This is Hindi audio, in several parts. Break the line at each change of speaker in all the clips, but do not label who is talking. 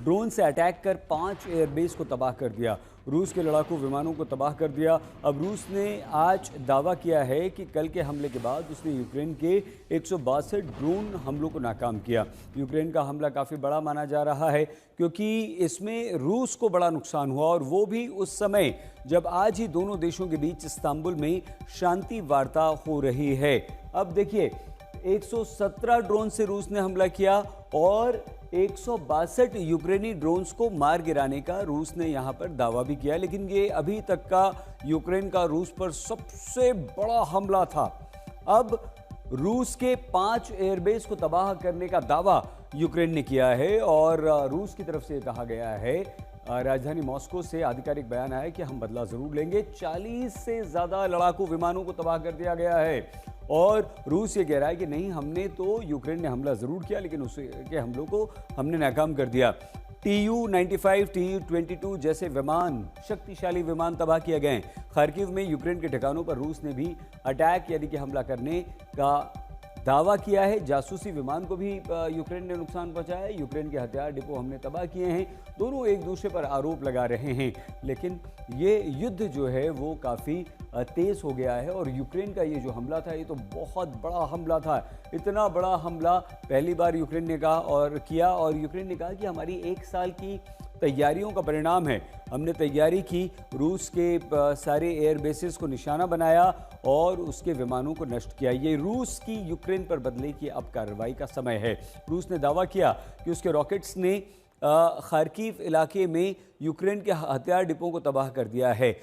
ड्रोन से अटैक कर 5 एयरबेस को तबाह कर दिया। रूस के लड़ाकू विमानों को तबाह कर दिया। अब रूस ने आज दावा किया है कि कल के हमले के बाद उसने यूक्रेन के 162 ड्रोन हमलों को नाकाम किया। यूक्रेन का हमला काफ़ी बड़ा माना जा रहा है क्योंकि इसमें रूस को बड़ा नुकसान हुआ, और वो भी उस समय जब आज ही दोनों देशों के बीच इस्तांबुल में शांति वार्ता हो रही है। अब देखिए, 117 ड्रोन से रूस ने हमला किया और 162 यूक्रेनी ड्रोन्स को मार गिराने का रूस ने यहां पर दावा भी किया, लेकिन ये अभी तक का यूक्रेन का रूस पर सबसे बड़ा हमला था। अब रूस के 5 एयरबेस को तबाह करने का दावा यूक्रेन ने किया है और रूस की तरफ से कहा गया है, राजधानी मॉस्को से आधिकारिक बयान आया कि हम बदला जरूर लेंगे। 40 से ज्यादा लड़ाकू विमानों को तबाह कर दिया गया है और रूस ये कह रहा है कि नहीं, हमने तो यूक्रेन ने हमला जरूर किया लेकिन उसके हमलों को हमने नाकाम कर दिया। Tu-95, Tu-22 जैसे विमान, शक्तिशाली विमान तबाह किए गए। खार्किव में यूक्रेन के ठिकानों पर रूस ने भी अटैक यानी कि हमला करने का दावा किया है। जासूसी विमान को भी यूक्रेन ने नुकसान पहुंचाया है। यूक्रेन के हथियार डिपो हमने तबाह किए हैं। दोनों एक दूसरे पर आरोप लगा रहे हैं, लेकिन ये युद्ध जो है वो काफ़ी तेज़ हो गया है और यूक्रेन का ये जो हमला था ये तो बहुत बड़ा हमला था। इतना बड़ा हमला पहली बार यूक्रेन ने कहा और यूक्रेन ने कहा कि हमारी 1 साल की तैयारियों का परिणाम है। हमने तैयारी की, रूस के सारे एयरबेसेस को निशाना बनाया और उसके विमानों को नष्ट किया। ये रूस की यूक्रेन पर बदले की अब कार्रवाई का समय है। रूस ने दावा किया कि उसके रॉकेट्स ने खार्किव इलाके में यूक्रेन के हथियार डिपों को तबाह कर दिया है।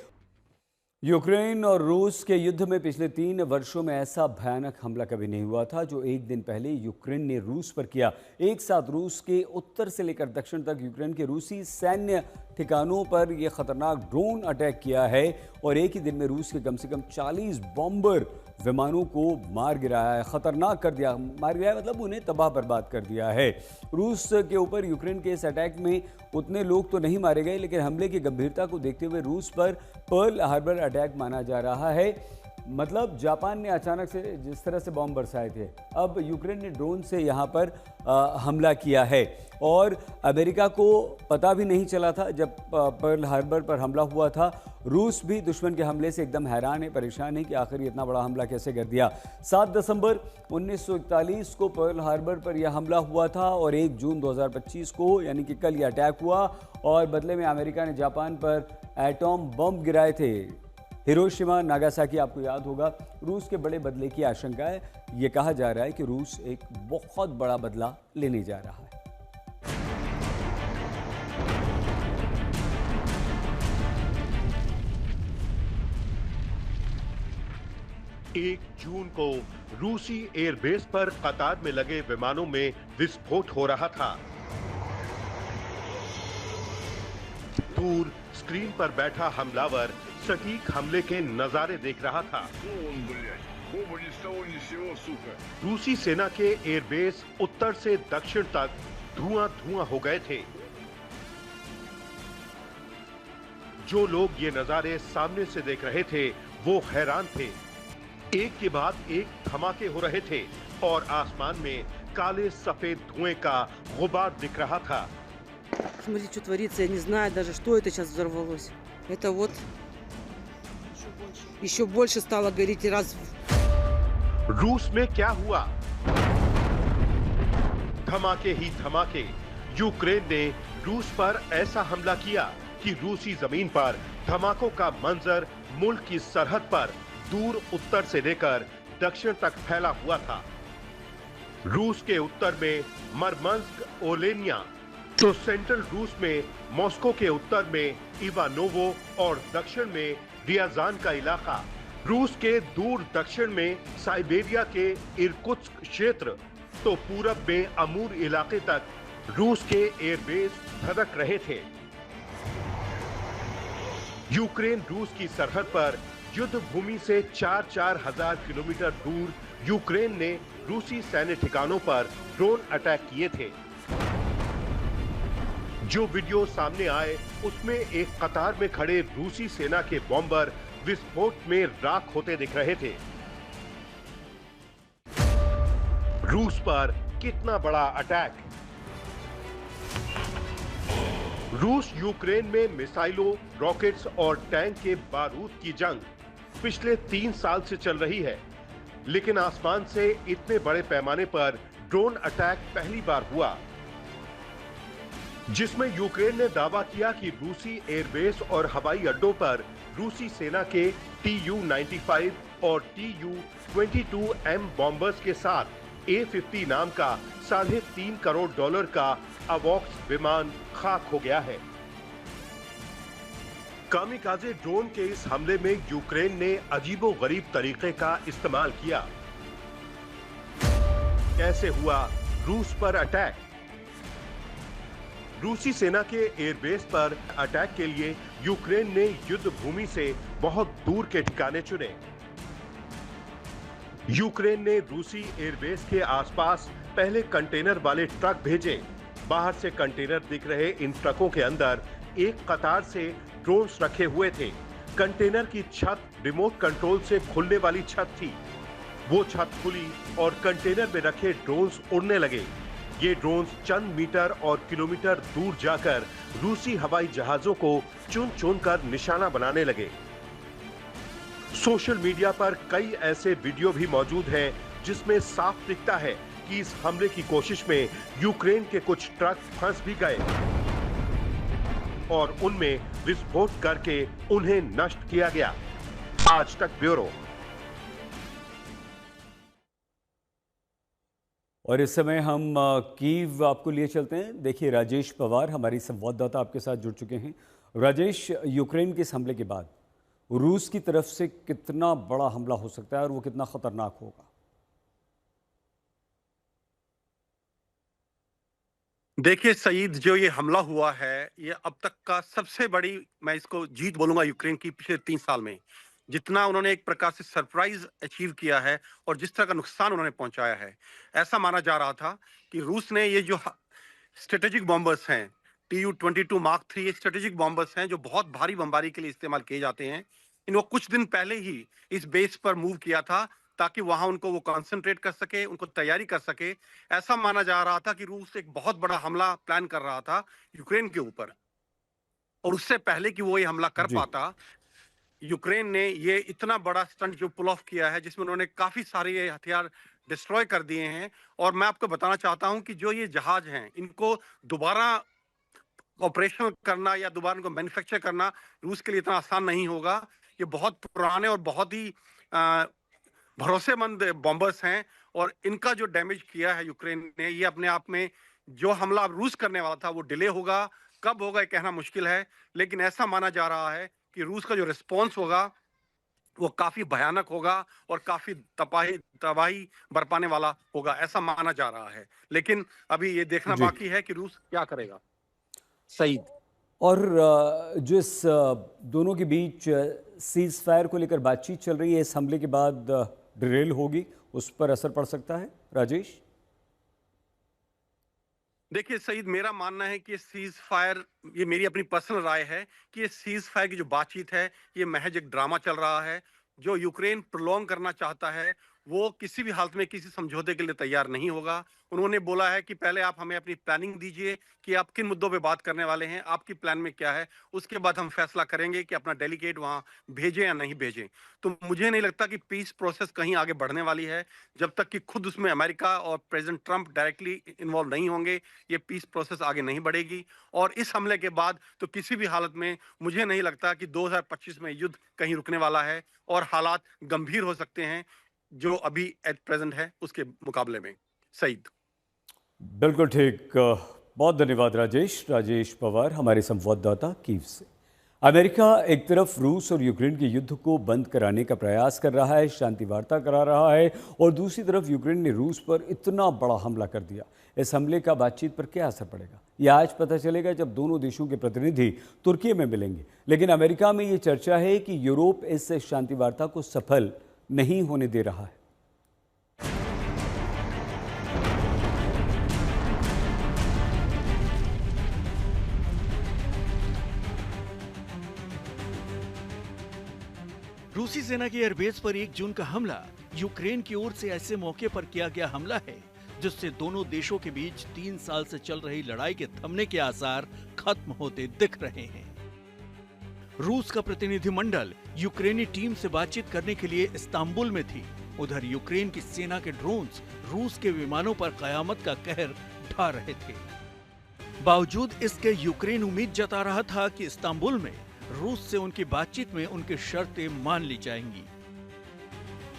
यूक्रेन और रूस के युद्ध में पिछले 3 वर्षों में ऐसा भयानक हमला कभी नहीं हुआ था जो एक दिन पहले यूक्रेन ने रूस पर किया। एक साथ रूस के उत्तर से लेकर दक्षिण तक यूक्रेन के रूसी सैन्य ठिकानों पर यह खतरनाक ड्रोन अटैक किया है और एक ही दिन में रूस के कम से कम 40 बॉम्बर विमानों को मार गिराया है। खतरनाक कर दिया, मार गिराया मतलब उन्हें तबाह बर्बाद कर दिया है। रूस के ऊपर यूक्रेन के इस अटैक में उतने लोग तो नहीं मारे गए, लेकिन हमले की गंभीरता को देखते हुए रूस पर पर्ल हार्बर अटैक माना जा रहा है। मतलब जापान ने अचानक से जिस तरह से बॉम्ब बरसाए थे, अब यूक्रेन ने ड्रोन से यहाँ पर हमला किया है और अमेरिका को पता भी नहीं चला था जब पर्ल हार्बर पर हमला हुआ था। रूस भी दुश्मन के हमले से एकदम हैरान है, परेशान है कि आखिर इतना बड़ा हमला कैसे कर दिया। 7 दिसंबर 1941 को पर्ल हार्बर पर यह हमला हुआ था और 1 जून 2025 को यानी कि कल यह अटैक हुआ और बदले में अमेरिका ने जापान पर एटॉम बम गिराए थे। हिरोशिमा, नागासाकी आपको याद होगा। रूस के बड़े बदले की आशंका है। ये कहा जा रहा है कि रूस एक बहुत बड़ा बदला लेने जा रहा है।
1 जून को रूसी एयरबेस पर कतार में लगे विमानों में विस्फोट हो रहा था। दूर स्क्रीन पर बैठा हमलावर सटीक हमले के नजारे देख रहा था। रूसी सेना के एयरबेस उत्तर से दक्षिण तक धुआं-धुआं हो गए थे। जो लोग ये नजारे सामने से देख रहे थे वो हैरान थे। एक के बाद एक धमाके हो रहे थे और आसमान में काले सफेद धुएं का गुबार दिख रहा था।
Смотрите, что творится, я не знаю даже, что это сейчас взорвалось. Это вот еще больше стало гореть раз.
रूस में क्या हुआ? धमाके ही धमाके। यूक्रेन ने रूस पर ऐसा हमला किया कि रूसी जमीन पर धमाकों का मंजर मुल्क की सरहद पर दूर उत्तर से लेकर दक्षिण तक फैला हुआ था। रूस के उत्तर में मरमंस्क, ओलेनिया, तो सेंट्रल रूस में मॉस्को के उत्तर में इवानोवो और दक्षिण में रियाजान का इलाका, रूस के दूर दक्षिण में साइबेरिया के इरकुत्स्क क्षेत्र, तो पूरब में अमूर इलाके तक रूस के एयरबेस धधक रहे थे। यूक्रेन रूस की सरहद पर युद्ध भूमि से 4-4 हजार किलोमीटर दूर यूक्रेन ने रूसी सैन्य ठिकानों पर ड्रोन अटैक किए थे। जो वीडियो सामने आए उसमें एक कतार में खड़े रूसी सेना के बॉम्बर विस्फोट में राख होते दिख रहे थे। रूस पर कितना बड़ा अटैक! रूस यूक्रेन में मिसाइलों, रॉकेट्स और टैंक के बारूद की जंग पिछले 3 साल से चल रही है, लेकिन आसमान से इतने बड़े पैमाने पर ड्रोन अटैक पहली बार हुआ, जिसमें यूक्रेन ने दावा किया कि रूसी एयरबेस और हवाई अड्डों पर रूसी सेना के Tu-95 और Tu-22M बॉम्बर्स के साथ A-50 नाम का $3.5 करोड़ का अवॉक्स विमान खाक हो गया है। कामिकाजे ड्रोन के इस हमले में यूक्रेन ने अजीबोगरीब तरीके का इस्तेमाल किया। कैसे हुआ रूस पर अटैक? रूसी सेना के एयरबेस पर अटैक के लिए यूक्रेन ने युद्ध भूमि से बहुत दूर के ठिकाने चुने। यूक्रेन ने रूसी एयरबेस के आसपास पहले कंटेनर वाले ट्रक भेजे। बाहर से कंटेनर दिख रहे इन ट्रकों के अंदर एक कतार से ड्रोन्स रखे हुए थे। कंटेनर की छत रिमोट कंट्रोल से खुलने वाली छत थी। वो छत खुली और कंटेनर में रखे ड्रोन्स उड़ने लगे। ये ड्रोन्स चंद मीटर और किलोमीटर दूर जाकर रूसी हवाई जहाजों को चुन चुन कर निशाना बनाने लगे। सोशल मीडिया पर कई ऐसे वीडियो भी मौजूद हैं जिसमें साफ दिखता है कि इस हमले की कोशिश में यूक्रेन के कुछ ट्रक फंस भी गए और उनमें विस्फोट करके उन्हें नष्ट किया गया। आज तक ब्यूरो।
और इस समय हम कीव आपको लिए चलते हैं। देखिए, राजेश पवार हमारी संवाददाता आपके साथ जुड़ चुके हैं। राजेश, यूक्रेन के इस हमले के बाद रूस की तरफ से कितना बड़ा हमला हो सकता है और वो कितना खतरनाक होगा?
देखिए सईद, जो ये हमला हुआ है, ये अब तक का सबसे बड़ी, मैं इसको जीत बोलूंगा यूक्रेन की पिछले 3 साल में। जितना उन्होंने एक प्रकार से सरप्राइज अचीव किया है और जिस तरह का नुकसान उन्होंने पहुंचाया है, ऐसा माना जा रहा था कि रूस ने ये जो स्ट्रेटेजिक बॉम्बर्स हैं, Tu-22 मार्क 3, ये स्ट्रेटेजिक बॉम्बर्स हैं जो बहुत भारी बमबारी के लिए इस्तेमाल किए जाते हैं। इनको कुछ दिन पहले ही इस बेस पर मूव किया था ताकि वहां उनको वो कंसंट्रेट कर सके, उनको तैयारी कर सके। ऐसा माना जा रहा था कि रूस एक बहुत बड़ा हमला प्लान कर रहा था यूक्रेन के ऊपर, और उससे पहले कि वो ये हमला कर
जी।
पाता, यूक्रेन ने ये इतना बड़ा स्टंट जो पुल ऑफ किया है, जिसमें उन्होंने काफी सारे ये हथियार डिस्ट्रॉय कर दिए हैं। और मैं आपको बताना चाहता हूं कि जो ये जहाज हैं, इनको दोबारा ऑपरेशनल करना या दोबारा इनको मैन्युफैक्चर करना रूस के लिए इतना आसान नहीं होगा। ये बहुत पुराने और बहुत ही भरोसेमंद बॉम्बर्स हैं, और इनका जो डैमेज किया है यूक्रेन ने, ये अपने आप में, जो हमला रूस करने वाला था वो डिले होगा। कब होगा ये कहना मुश्किल है, लेकिन ऐसा माना जा रहा है कि रूस का जो रिस्पॉन्स होगा वो काफी भयानक होगा और काफी तबाही बरपाने वाला होगा, ऐसा माना जा रहा है। लेकिन अभी ये देखना
जी।
बाकी है कि रूस क्या करेगा। सईद,
और जो इस दोनों के बीच सीज फायर को लेकर बातचीत चल रही है, इस हमले के बाद डिरेल होगी, उस पर असर पड़ सकता है राजेश?
देखिए सईद, मेरा मानना है कि सीज फायर, ये मेरी अपनी पर्सनल राय है कि ये सीज फायर की जो बातचीत है, ये महज एक ड्रामा चल रहा है। जो यूक्रेन प्रोलॉन्ग करना चाहता है, वो किसी भी हालत में किसी समझौते के लिए तैयार नहीं होगा। उन्होंने बोला है कि पहले आप हमें अपनी प्लानिंग दीजिए कि आप किन मुद्दों पे बात करने वाले हैं, आपकी प्लान में क्या है, उसके बाद हम फैसला करेंगे कि अपना डेलीगेट वहां भेजें या नहीं भेजें। तो मुझे नहीं लगता कि पीस प्रोसेस कहीं आगे बढ़ने वाली है जब तक कि खुद उसमें अमेरिका और प्रेसिडेंट ट्रंप डायरेक्टली इन्वॉल्व नहीं होंगे। ये पीस प्रोसेस आगे नहीं बढ़ेगी, और इस हमले के बाद तो किसी भी हालत में मुझे नहीं लगता कि 2025 में युद्ध कहीं रुकने वाला है, और हालात गंभीर हो सकते हैं जो अभी एट प्रेजेंट है उसके मुकाबले में। सईद,
बिल्कुल ठीक। बहुत धन्यवाद राजेश पवार हमारे संवाददाता कीव से। अमेरिका एक तरफ रूस और यूक्रेन के युद्ध को बंद कराने का प्रयास कर रहा है, शांति वार्ता करा रहा है, और दूसरी तरफ यूक्रेन ने रूस पर इतना बड़ा हमला कर दिया। इस हमले का बातचीत पर क्या असर पड़ेगा, यह आज पता चलेगा जब दोनों देशों के प्रतिनिधि तुर्की में मिलेंगे। लेकिन अमेरिका में ये चर्चा है कि यूरोप इस शांति वार्ता को सफल नहीं होने दे रहा है।
रूसी सेना की एयरबेस पर 1 जून का हमला यूक्रेन की ओर से ऐसे मौके पर किया गया हमला है जिससे दोनों देशों के बीच 3 साल से चल रही लड़ाई के थमने के आसार खत्म होते दिख रहे हैं। रूस का प्रतिनिधिमंडल यूक्रेनी टीम से बातचीत करने के लिए इस्तांबुल में थी। उधर यूक्रेन की सेना के ड्रोन्स रूस के विमानों पर कयामत का कहर ढा रहे थे। बावजूद इसके यूक्रेन उम्मीद जता रहा था कि इस्तांबुल में रूस से उनकी बातचीत में उनकी शर्तें मान ली जाएंगी।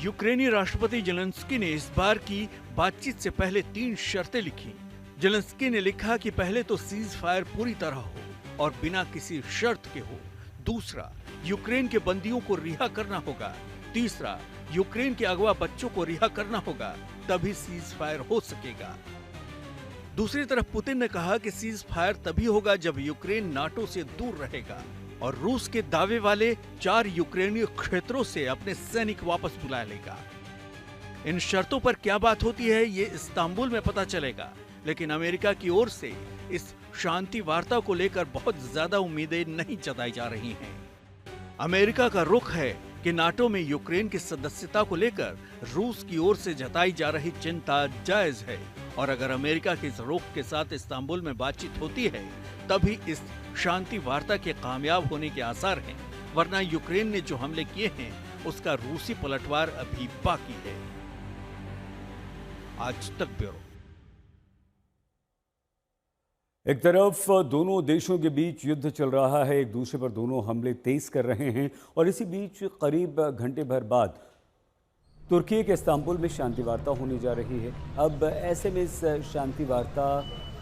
यूक्रेनी राष्ट्रपति जेलेंस्की ने इस बार की बातचीत से पहले 3 शर्तें लिखी। जेलेंस्की ने लिखा कि पहले तो सीज फायर पूरी तरह हो और बिना किसी शर्त के हो। दूसरा, यूक्रेन के बंदियों को रिहा करना होगा। तीसरा, यूक्रेन के अगवा बच्चों को रिहा करना होगा, तभी सीज फायर हो सकेगा। दूसरी तरफ पुतिन ने कहा कि सीज फायर तभी होगा जब यूक्रेन नाटो से दूर रहेगा और रूस के दावे वाले 4 यूक्रेनी क्षेत्रों से अपने सैनिक वापस बुला लेगा। इन शर्तों पर क्या बात होती है ये इस्तांबुल में पता चलेगा, लेकिन अमेरिका की ओर से इस शांति वार्ता को लेकर बहुत ज्यादा उम्मीदें नहीं जताई जा रही हैं। अमेरिका का रुख है कि नाटो में यूक्रेन की सदस्यता को लेकर रूस की ओर से जताई जा रही चिंता जायज है और अगर अमेरिका के इस रुख के साथ इस्तांबुल में बातचीत होती है तभी इस शांति वार्ता के कामयाब होने के आसार हैं, वरना यूक्रेन ने जो हमले किए हैं उसका रूसी पलटवार अभी बाकी है। आज तक ब्यूरो।
एक तरफ दोनों देशों के बीच युद्ध चल रहा है, एक दूसरे पर दोनों हमले तेज कर रहे हैं और इसी बीच करीब घंटे भर बाद तुर्की के इस्तांबुल में शांति वार्ता होने जा रही है। अब ऐसे में इस शांति वार्ता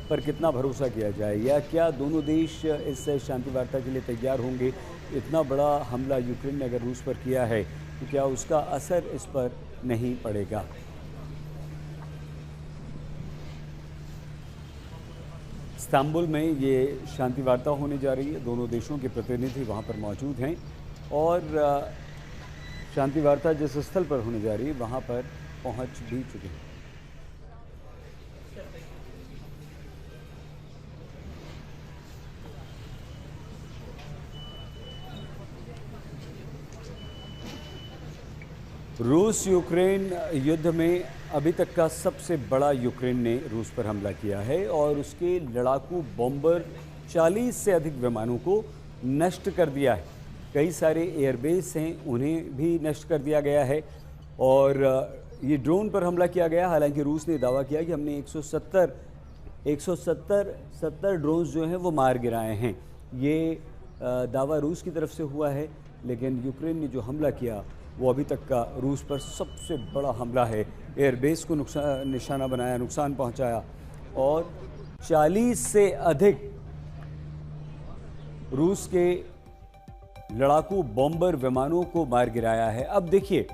पर कितना भरोसा किया जाए या क्या दोनों देश इस शांति वार्ता के लिए तैयार होंगे? इतना बड़ा हमला यूक्रेन ने अगर रूस पर किया है तो क्या उसका असर इस पर नहीं पड़ेगा? इस्तांबुल में ये शांति वार्ता होने जा रही है, दोनों देशों के प्रतिनिधि वहाँ पर मौजूद हैं और शांति वार्ता जिस स्थल पर होने जा रही है वहाँ पर पहुँच भी चुके हैं। रूस यूक्रेन युद्ध में अभी तक का सबसे बड़ा यूक्रेन ने रूस पर हमला किया है और उसके लड़ाकू बॉम्बर 40 से अधिक विमानों को नष्ट कर दिया है। कई सारे एयरबेस हैं उन्हें भी नष्ट कर दिया गया है और ये ड्रोन पर हमला किया गया। हालांकि रूस ने दावा किया कि हमने 170 ड्रोन्स जो हैं वो मार गिराए हैं। ये दावा रूस की तरफ से हुआ है, लेकिन यूक्रेन ने जो हमला किया वो अभी तक का रूस पर सबसे बड़ा हमला है। एयरबेस को निशाना बनाया, नुकसान पहुंचाया और 40 से अधिक रूस के लड़ाकू बॉम्बर विमानों को मार गिराया है। अब देखिए,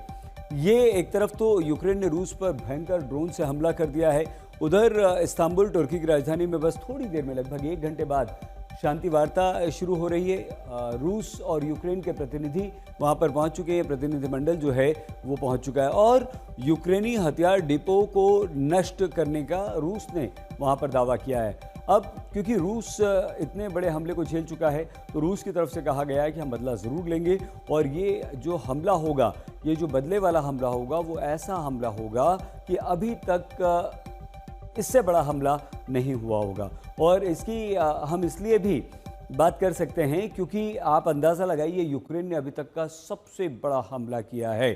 ये एक तरफ तो यूक्रेन ने रूस पर भयंकर ड्रोन से हमला कर दिया है, उधर इस्तांबुल तुर्की की राजधानी में बस थोड़ी देर में लगभग 1 घंटे बाद शांति वार्ता शुरू हो रही है। रूस और यूक्रेन के प्रतिनिधि वहां पर पहुंच चुके हैं, प्रतिनिधिमंडल जो है वो पहुंच चुका है और यूक्रेनी हथियार डिपो को नष्ट करने का रूस ने वहां पर दावा किया है। अब क्योंकि रूस इतने बड़े हमले को झेल चुका है तो रूस की तरफ से कहा गया है कि हम बदला ज़रूर लेंगे और ये जो हमला होगा, ये जो बदले वाला हमला होगा वो ऐसा हमला होगा कि अभी तक इससे बड़ा हमला नहीं हुआ होगा। और इसकी हम इसलिए भी बात कर सकते हैं क्योंकि आप अंदाज़ा लगाइए, यूक्रेन ने अभी तक का सबसे बड़ा हमला किया है।